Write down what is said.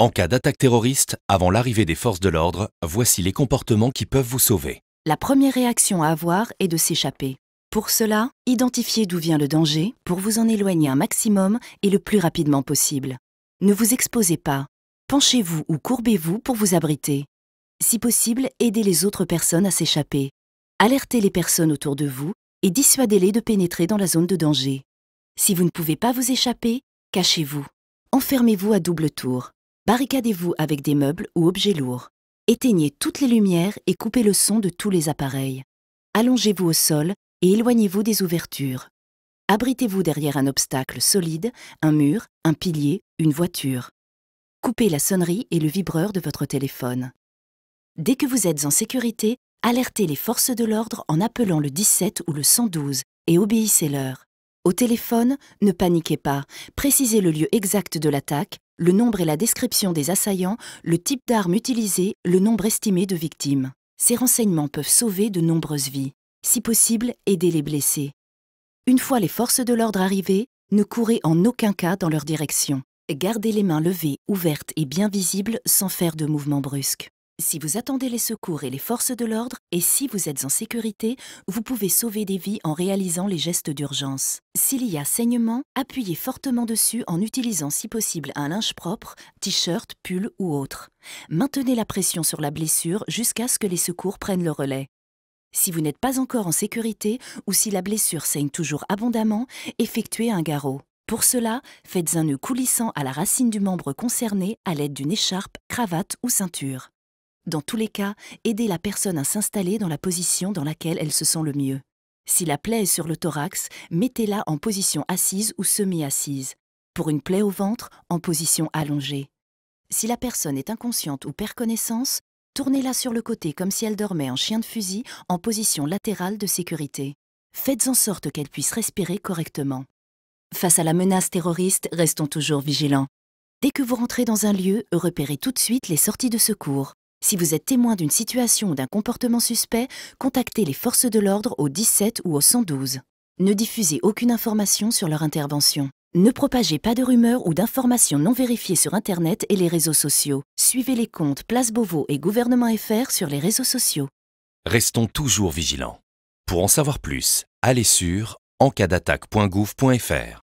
En cas d'attaque terroriste, avant l'arrivée des forces de l'ordre, voici les comportements qui peuvent vous sauver. La première réaction à avoir est de s'échapper. Pour cela, identifiez d'où vient le danger pour vous en éloigner un maximum et le plus rapidement possible. Ne vous exposez pas. Penchez-vous ou courbez-vous pour vous abriter. Si possible, aidez les autres personnes à s'échapper. Alertez les personnes autour de vous et dissuadez-les de pénétrer dans la zone de danger. Si vous ne pouvez pas vous échapper, cachez-vous. Enfermez-vous à double tour. Barricadez-vous avec des meubles ou objets lourds. Éteignez toutes les lumières et coupez le son de tous les appareils. Allongez-vous au sol et éloignez-vous des ouvertures. Abritez-vous derrière un obstacle solide, un mur, un pilier, une voiture. Coupez la sonnerie et le vibreur de votre téléphone. Dès que vous êtes en sécurité, alertez les forces de l'ordre en appelant le 17 ou le 112 et obéissez-leur. Au téléphone, ne paniquez pas, précisez le lieu exact de l'attaque, le nombre et la description des assaillants, le type d'arme utilisée, le nombre estimé de victimes. Ces renseignements peuvent sauver de nombreuses vies. Si possible, aidez les blessés. Une fois les forces de l'ordre arrivées, ne courez en aucun cas dans leur direction. Gardez les mains levées, ouvertes et bien visibles sans faire de mouvements brusques. Si vous attendez les secours et les forces de l'ordre, et si vous êtes en sécurité, vous pouvez sauver des vies en réalisant les gestes d'urgence. S'il y a saignement, appuyez fortement dessus en utilisant si possible un linge propre, t-shirt, pull ou autre. Maintenez la pression sur la blessure jusqu'à ce que les secours prennent le relais. Si vous n'êtes pas encore en sécurité ou si la blessure saigne toujours abondamment, effectuez un garrot. Pour cela, faites un nœud coulissant à la racine du membre concerné à l'aide d'une écharpe, cravate ou ceinture. Dans tous les cas, aidez la personne à s'installer dans la position dans laquelle elle se sent le mieux. Si la plaie est sur le thorax, mettez-la en position assise ou semi-assise. Pour une plaie au ventre, en position allongée. Si la personne est inconsciente ou perd connaissance, tournez-la sur le côté comme si elle dormait en chien de fusil en position latérale de sécurité. Faites en sorte qu'elle puisse respirer correctement. Face à la menace terroriste, restons toujours vigilants. Dès que vous rentrez dans un lieu, repérez tout de suite les sorties de secours. Si vous êtes témoin d'une situation ou d'un comportement suspect, contactez les forces de l'ordre au 17 ou au 112. Ne diffusez aucune information sur leur intervention. Ne propagez pas de rumeurs ou d'informations non vérifiées sur Internet et les réseaux sociaux. Suivez les comptes Place Beauvau et Gouvernement FR sur les réseaux sociaux. Restons toujours vigilants. Pour en savoir plus, allez sur encadattaque.gouv.fr.